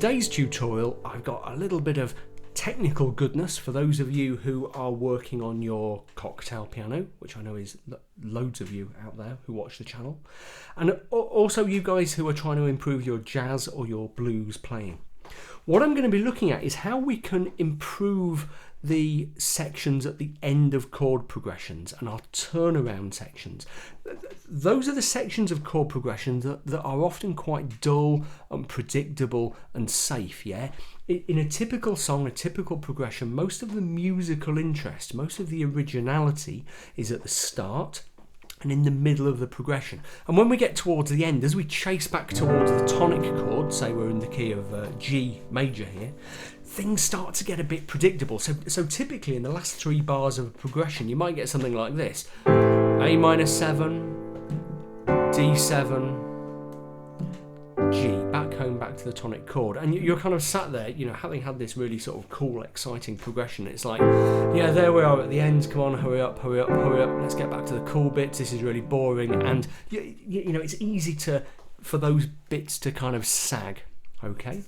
today's tutorial, I've got a little bit of technical goodness for those of you who are working on your cocktail piano, which I know is loads of you out there who watch the channel, and also you guys who are trying to improve your jazz or your blues playing. What I'm going to be looking at is how we can improve the sections at the end of chord progressions and our turnaround sections. Those are the sections of chord progressions that are often quite dull, unpredictable and safe, yeah? In a typical song, a typical progression, most of the musical interest, most of the originality is at the start and in the middle of the progression. And when we get towards the end, as we chase back towards the tonic chord, say we're in the key of G major here, things start to get a bit predictable. So typically in the last 3 bars of a progression, you might get something like this: A minor 7, D7, G, back home, back to the tonic chord. And you're kind of sat there, you know, having had this really sort of cool, exciting progression. It's like, yeah, there we are at the end. Come on, hurry up, hurry up, hurry up. Let's get back to the cool bits. This is really boring. And, you know, it's easy for those bits to kind of sag, okay?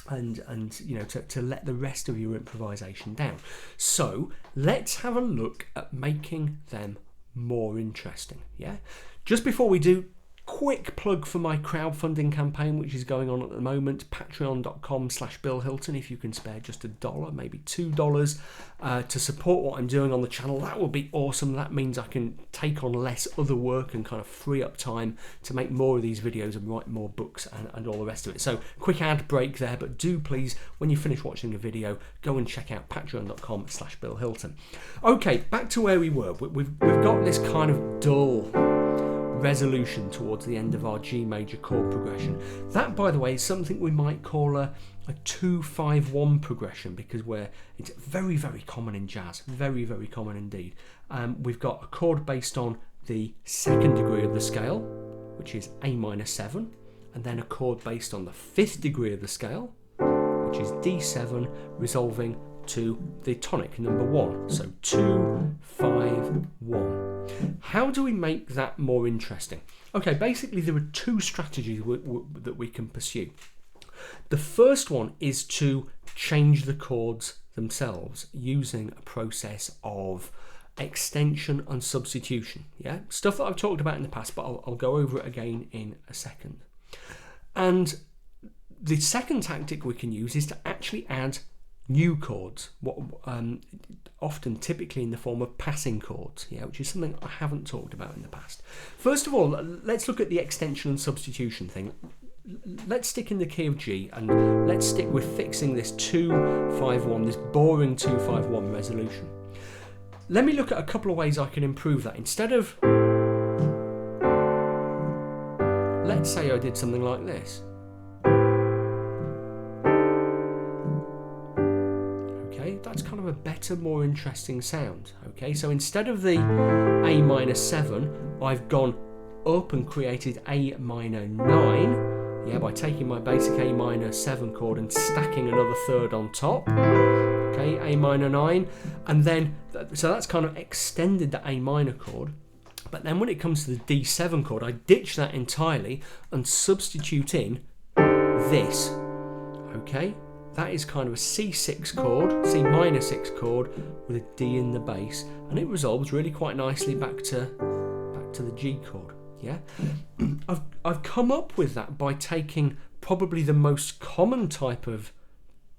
And you know, to let the rest of your improvisation down. So let's have a look at making them more interesting, yeah? Just before we do, quick plug for my crowdfunding campaign, which is going on at the moment, patreon.com/Bill Hilton. If you can spare just $1, maybe $2 to support what I'm doing on the channel, that would be awesome. That means I can take on less other work and kind of free up time to make more of these videos and write more books and all the rest of it. So quick ad break there, but do please, when you finish watching a video, go and check out patreon.com/Bill Hilton. Okay, back to where we were. We've got this kind of dull resolution towards the end of our G major chord progression. That, by the way, is something we might call a 2-5-1 progression, because it's very, very common in jazz, very, very common indeed. We've got a chord based on the 2nd degree of the scale, which is A minor 7, and then a chord based on the 5th degree of the scale, which is D7, resolving to the tonic number 1. So 2-5-1. How do we make that more interesting? Okay, basically there are 2 strategies that we can pursue. The first one is to change the chords themselves using a process of extension and substitution. Yeah, stuff that I've talked about in the past, but I'll go over it again in a second. And the second tactic we can use is to actually add new chords, often typically in the form of passing chords, yeah, which is something I haven't talked about in the past. First of all, let's look at the extension and substitution thing. Let's stick in the key of G and let's stick with fixing this 2-5-1, this boring 2-5-1 resolution. Let me look at a couple of ways I can improve that. Instead of, let's say I did something like this. That's kind of a better, more interesting sound. Okay, so instead of the A minor 7, I've gone up and created A minor 9, yeah, by taking my basic A minor 7 chord and stacking another 3rd on top. Okay, A minor 9, and then, so that's kind of extended the A minor chord. But then when it comes to the D7 chord, I ditch that entirely and substitute in this. Okay. That is kind of a C6 chord, C minor 6 chord with a D in the bass, and it resolves really quite nicely back to the G chord. Yeah, I've come up with that by taking probably the most common type of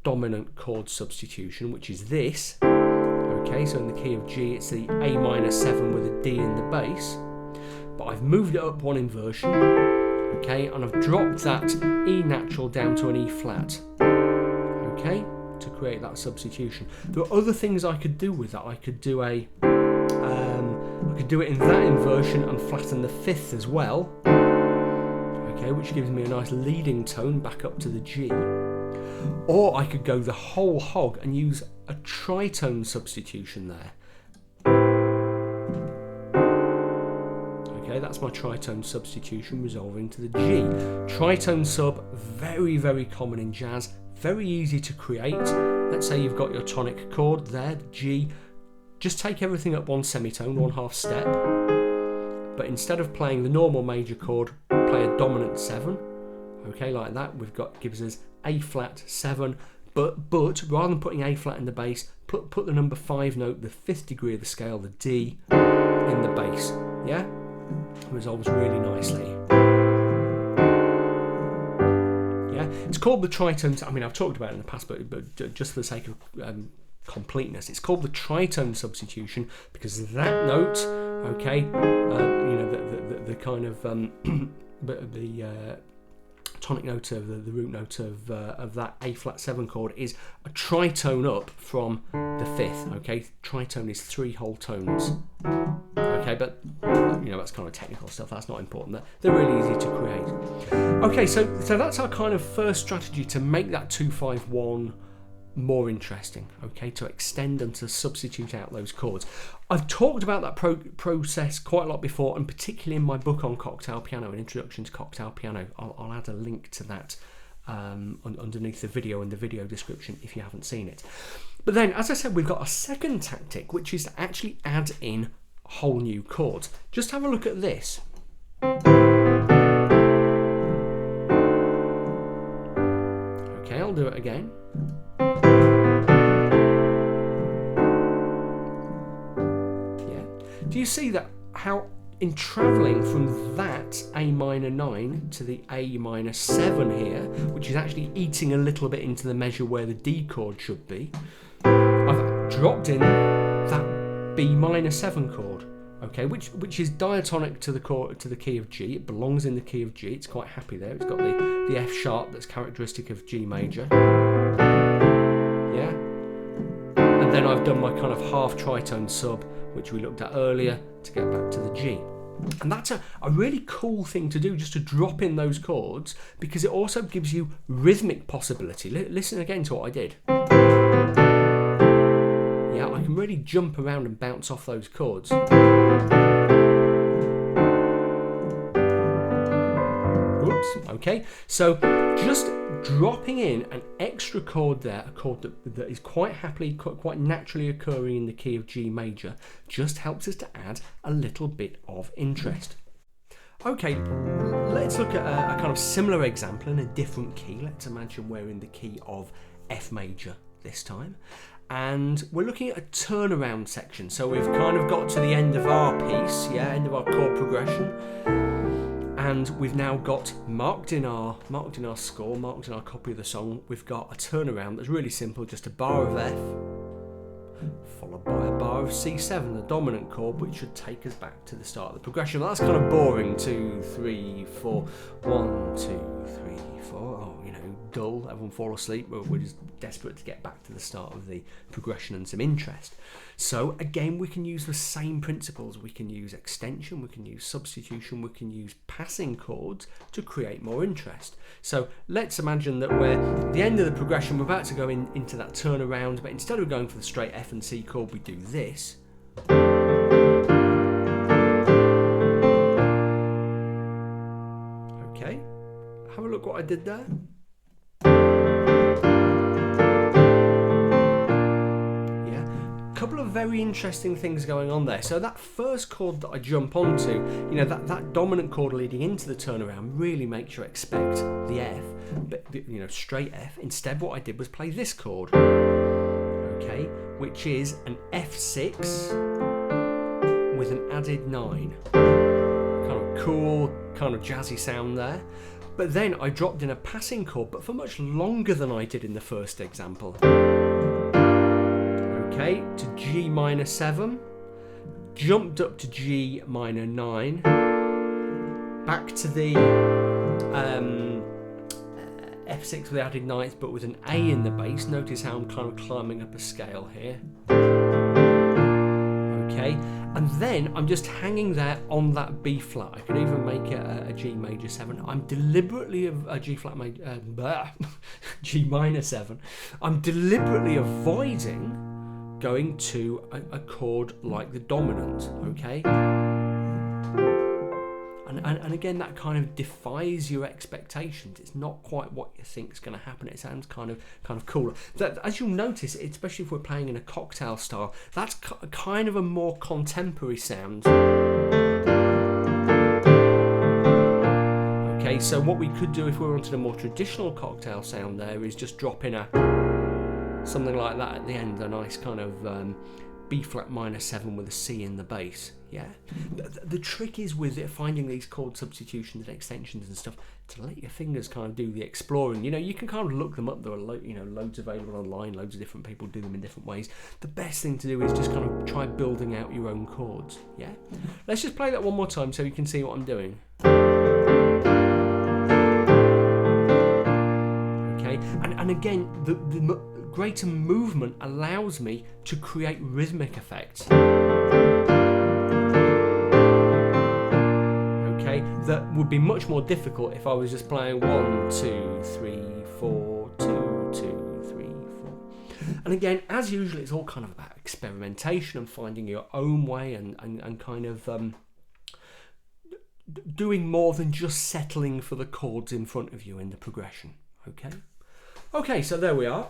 dominant chord substitution, which is this. Okay, so in the key of G, it's the A minor 7 with a D in the bass, but I've moved it up 1 inversion. Okay, and I've dropped that E natural down to an E flat. Okay, to create that substitution. There are other things I could do with that. I could do I could do it in that inversion and flatten the 5th as well. Okay, which gives me a nice leading tone back up to the G. Or I could go the whole hog and use a tritone substitution there. Okay, that's my tritone substitution resolving to the G. Tritone sub, very, very common in jazz. Very easy to create. Let's say you've got your tonic chord there, G. Just take everything up 1 semitone, 1/2 step. But instead of playing the normal major chord, play a dominant 7. okay, like that. Gives us A flat 7, but rather than putting A flat in the bass, put the number 5 note, the 5th degree of the scale, the D, in the bass. Yeah, it resolves really nicely. Yeah, it's called the tritone. I mean, I've talked about it in the past, but just for the sake of completeness, it's called the tritone substitution because that note, okay, the kind of the tonic note of the root note of that A flat 7 chord is a tritone up from the 5th. Okay, tritone is 3 whole tones. Okay, but that's kind of technical stuff. That's not important. They're really easy to create. Okay, so that's our kind of first strategy to make that 2-5-1 more interesting. Okay, to extend and to substitute out those chords. I've talked about that process quite a lot before, and particularly in my book on cocktail piano, an introduction to cocktail piano. I'll add a link to that underneath the video in the video description if you haven't seen it. But then, as I said, we've got a second tactic, which is to actually add in whole new chords. Just have a look at this. Okay, I'll do it again. Do you see that how in travelling from that A minor 9 to the A minor 7 here, which is actually eating a little bit into the measure where the D chord should be, I've dropped in that B minor 7 chord, okay, which is diatonic to the key of G. It belongs in the key of G. It's quite happy there. It's got the F sharp that's characteristic of G major. Yeah, and then I've done my kind of half tritone sub, which we looked at earlier, to get back to the G. And that's a really cool thing to do, just to drop in those chords, because it also gives you rhythmic possibility. Listen again to what I did. Yeah, I can really jump around and bounce off those chords. Oops, okay. So just dropping in an extra chord there, a chord that is quite naturally occurring in the key of G major, just helps us to add a little bit of interest. Okay, let's look at a kind of similar example in a different key. Let's imagine we're in the key of F major this time, and we're looking at a turnaround section. So we've kind of got to the end of our piece, yeah, end of our chord progression. And we've now got marked in our score, marked in our copy of the song, we've got a turnaround that's really simple, just a bar of F, followed by a bar of C7, the dominant chord, which should take us back to the start of the progression. That's kind of boring. 2, 3, 4, 1, 2, 3, 4. Oh, dull. Everyone fall asleep. We're just desperate to get back to the start of the progression and some interest. So again, we can use the same principles. We can use extension, we can use substitution, we can use passing chords to create more interest. So let's imagine that we're at the end of the progression, we're about to go into that turnaround, but instead of going for the straight F and C chord, we do this. Okay, have a look what I did there. Couple of very interesting things going on there. So that first chord that I jump onto, that dominant chord leading into the turnaround really makes you expect the F, but straight F. Instead, what I did was play this chord, okay, which is an F6 with an added 9. Kind of cool, kind of jazzy sound there. But then I dropped in a passing chord, but for much longer than I did in the first example. Okay, to G minor 7, jumped up to G minor 9, back to the F6 with the added ninth, but with an A in the bass. Notice how I'm kind of climbing up a scale here. Okay, and then I'm just hanging there on that B flat. I could even make it a G major 7. I'm deliberately a G flat major, G minor 7. I'm deliberately avoiding going to a chord like the dominant, okay? And again, that kind of defies your expectations. It's not quite what you think is going to happen. It sounds kind of cooler. That, as you'll notice, especially if we're playing in a cocktail style, that's kind of a more contemporary sound. Okay, Okay, so what we could do if we wanted a more traditional cocktail sound there is just drop in something like that at the end, a nice kind of B flat minor 7 with a C in the bass. Yeah. The trick is with it, finding these chord substitutions and extensions and stuff, to let your fingers kind of do the exploring. You know, you can kind of look them up. There are loads available online. Loads of different people do them in different ways. The best thing to do is just kind of try building out your own chords. Yeah. Let's just play that one more time so you can see what I'm doing. Okay. And again, the greater movement allows me to create rhythmic effects. Okay, that would be much more difficult if I was just playing 1, 2, 3, 4, 2, 2, 3, 4. And again, as usual, it's all kind of about experimentation and finding your own way and kind of doing more than just settling for the chords in front of you in the progression. Okay, so there we are.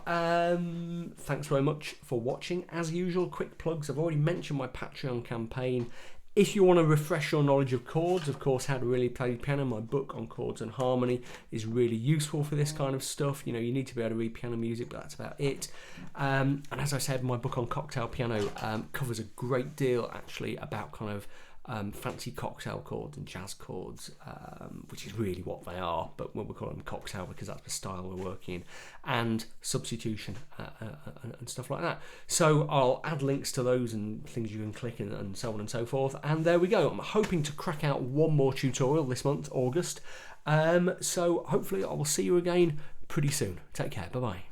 Thanks very much for watching. As usual, quick plugs. I've already mentioned my Patreon campaign. If you want to refresh your knowledge of chords, of course, How to Really Play the Piano, my book on chords and harmony is really useful for this kind of stuff. You know, you need to be able to read piano music, but that's about it. And as I said, my book on cocktail piano covers a great deal, actually, about kind of fancy cocktail chords and jazz chords, which is really what they are, but we'll call them cocktail because that's the style we're working in, and substitution and stuff like that. So I'll add links to those and things you can click and so on and so forth. And there we go. I'm hoping to crack out one more tutorial this month, August. So hopefully I will see you again pretty soon. Take care. Bye bye.